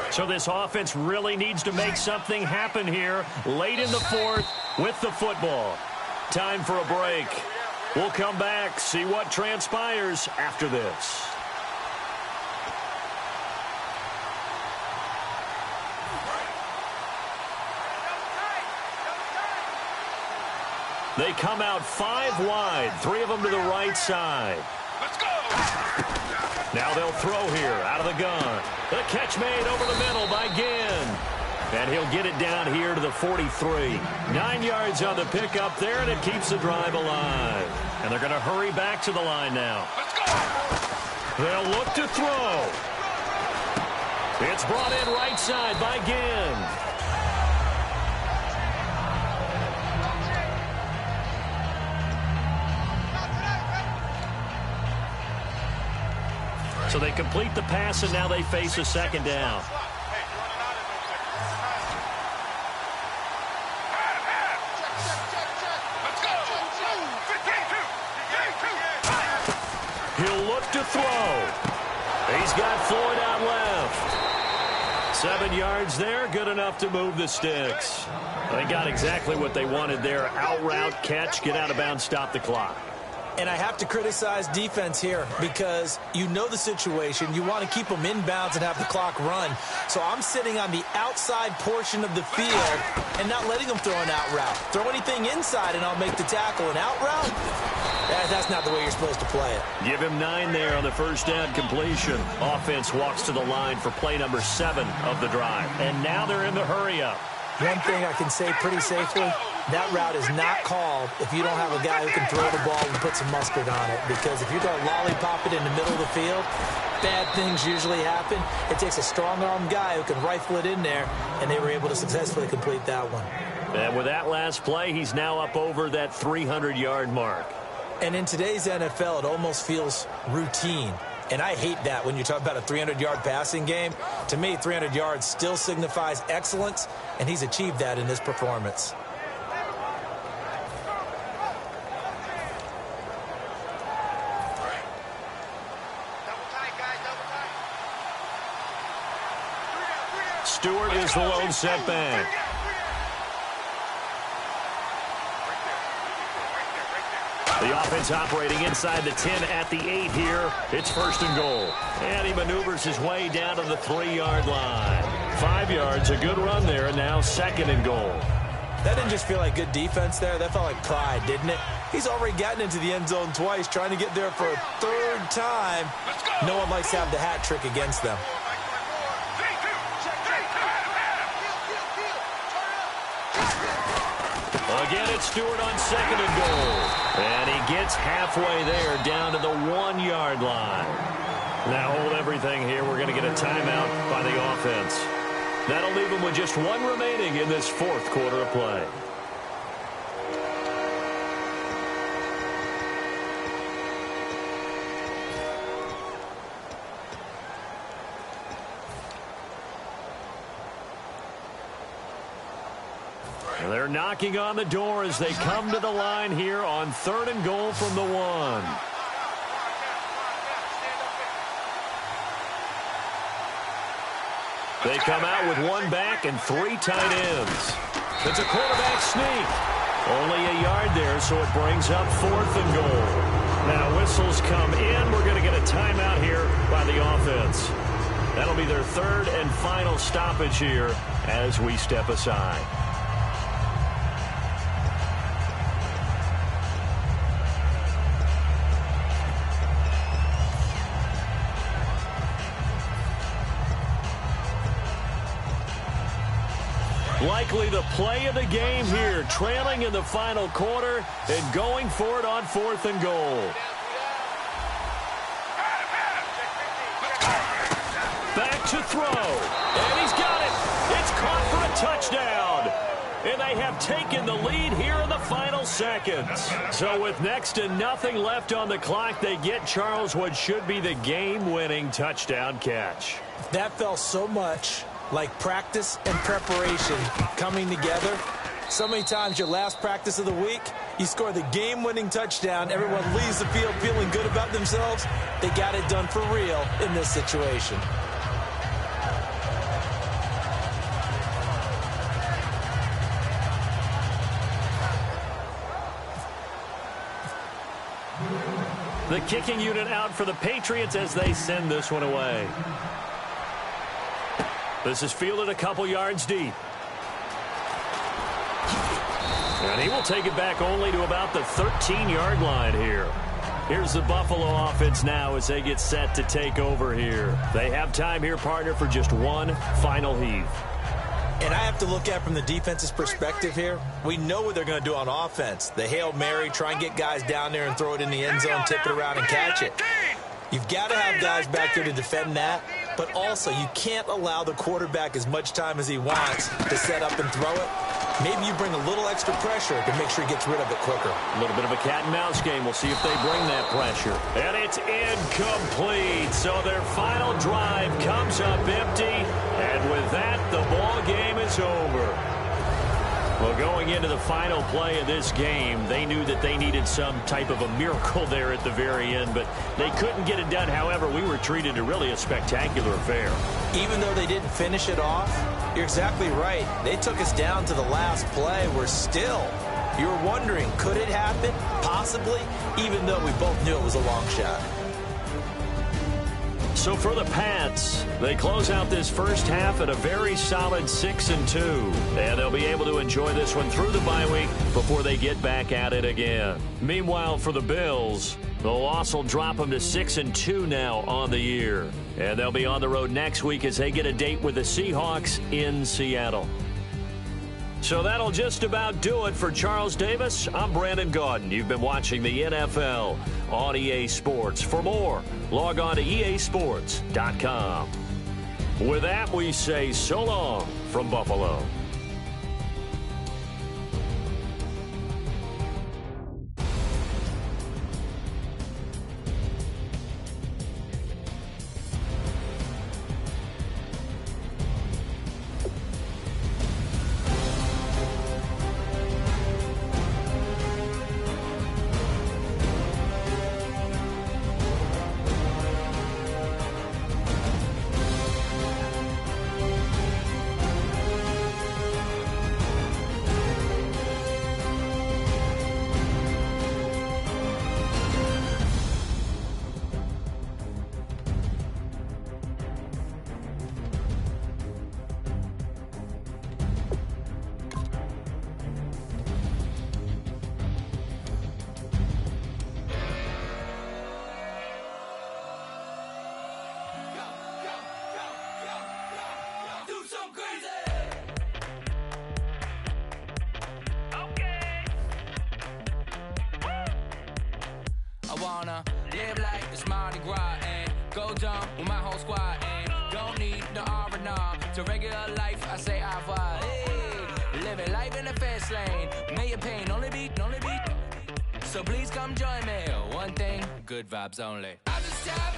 So this offense really needs to make something happen here late in the 4th with the football. Time for a break. We'll come back, see what transpires after this. They come out 5 wide, 3 of them to the right side. Let's go! Now they'll throw here out of the gun. The catch made over the middle by Ginn. And he'll get it down here to the 43. 9 yards on the pickup there, and it keeps the drive alive. And they're going to hurry back to the line now. Let's go! They'll look to throw. It's brought in right side by Ginn. So they complete the pass, and now they face a second down. He'll look to throw. He's got Floyd out left. 7 yards there, good enough to move the sticks. They got exactly what they wanted there. Out route, catch, get out of bounds, stop the clock. And I have to criticize defense here because you know the situation. You want to keep them inbounds and have the clock run. So I'm sitting on the outside portion of the field and not letting them throw an out route. Throw anything inside and I'll make the tackle. An out route? That's not the way you're supposed to play it. Give him 9 there on the first down completion. Offense walks to the line for play number 7 of the drive. And now they're in the hurry-up. One thing I can say pretty safely, that route is not called if you don't have a guy who can throw the ball and put some mustard on it. Because if you're going to lollipop it in the middle of the field, bad things usually happen. It takes a strong-armed guy who can rifle it in there, and they were able to successfully complete that one. And with that last play, he's now up over that 300-yard mark. And in today's NFL, it almost feels routine. And I hate that when you talk about a 300-yard passing game. To me, 300 yards still signifies excellence, and he's achieved that in this performance. Stewart is the lone setback. The offense operating inside the 10 at the 8 here. It's 1st and goal. And he maneuvers his way down to the 3-yard line. 5 yards, a good run there, and now 2nd and goal. That didn't just feel like good defense there. That felt like pride, didn't it? He's already gotten into the end zone twice, trying to get there for a 3rd time. No one likes to have the hat trick against them. Again, it's Stewart on 2nd and goal. And he gets halfway there down to the 1-yard line. Now hold everything here. We're going to get a timeout by the offense. That'll leave him with just 1 remaining in this 4th quarter of play. They're knocking on the door as they come to the line here on 3rd and goal from the 1. They come out with 1 back and 3 tight ends. It's a quarterback sneak. Only a yard there, so it brings up 4th and goal. Now whistles come in. We're going to get a timeout here by the offense. That'll be their 3rd and final stoppage here as we step aside. Likely the play of the game here, trailing in the final quarter and going for it on 4th and goal. Back to throw, and he's got it. It's caught for a touchdown. And they have taken the lead here in the final seconds. So with next to nothing left on the clock, they get Charles what should be the game-winning touchdown catch. That felt so much like practice and preparation coming together. So many times your last practice of the week, you score the game-winning touchdown. Everyone leaves the field feeling good about themselves. They got it done for real in this situation. The kicking unit out for the Patriots as they send this one away. This is fielded a couple yards deep. And he will take it back only to about the 13-yard line here. Here's the Buffalo offense now as they get set to take over here. They have time here, partner, for just one final heave. And I have to look at it from the defense's perspective here. We know what they're going to do on offense. The Hail Mary, try and get guys down there and throw it in the end zone, tip it around and catch it. You've got to have guys back there to defend that, but also you can't allow the quarterback as much time as he wants to set up and throw it. Maybe you bring a little extra pressure to make sure he gets rid of it quicker. A little bit of a cat-and-mouse game. We'll see if they bring that pressure. And it's incomplete. So their final drive comes up empty. And with that, the ball game is over. Well, going into the final play of this game, they knew that they needed some type of a miracle there at the very end, but they couldn't get it done. However, we were treated to really a spectacular affair. Even though they didn't finish it off, you're exactly right. They took us down to the last play. We're still, you were wondering, could it happen? Possibly, even though we both knew it was a long shot. So for the Pats, they close out this first half at a very solid 6-2. And they'll be able to enjoy this one through the bye week before they get back at it again. Meanwhile, for the Bills, the loss will drop them to 6-2 now on the year. And they'll be on the road next week as they get a date with the Seahawks in Seattle. So that'll just about do it for Charles Davis. I'm Brandon Gaudin. You've been watching the NFL on EA Sports. For more, log on to easports.com. With that, we say so long from Buffalo. Live like it's Mardi Gras and go dumb with my whole squad and don't need no R&R. To regular life, I say au revoir. Hey, living life in the fast lane. May your pain only be. So please come join me. One thing, good vibes only. I just tap,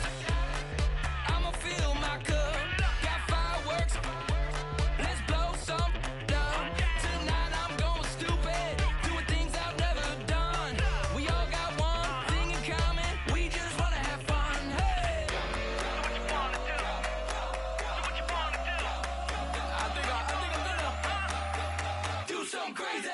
I'ma fill my cup. Got fireworks, let's blow some down. Tonight I'm going stupid, doing things I've never done. We all got one thing in common, we just wanna have fun. Hey, do what you wanna do. Do what you wanna do. I think I'm gonna do something crazy.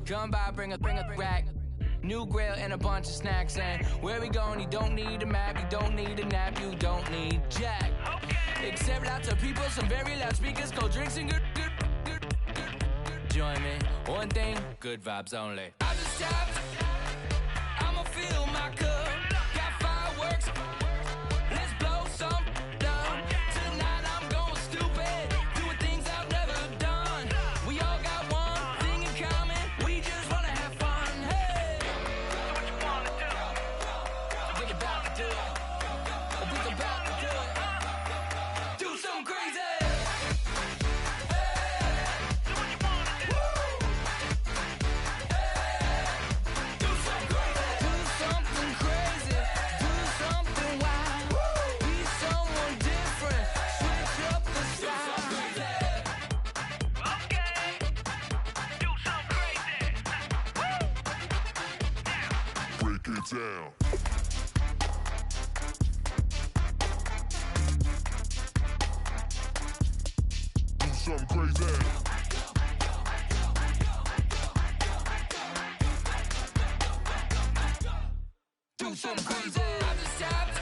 Come by, bring a rack. New grill and a bunch of snacks. And where we going, you don't need a map, you don't need a nap, you don't need jack. Except lots of people, some very loud speakers, cold drinks and good. Join me, one thing, good vibes only. I just tapped, I'ma fill my cup. Got fireworks, let's blow some down. Tonight I'm going stupid, doing things I've never done. We all got one thing in common, we just wanna have fun. Hey, do what you wanna do. I think about to do it. I think about to do it. Do something crazy. Do something crazy. it down. Do something crazy. Do something crazy. I'm just tapped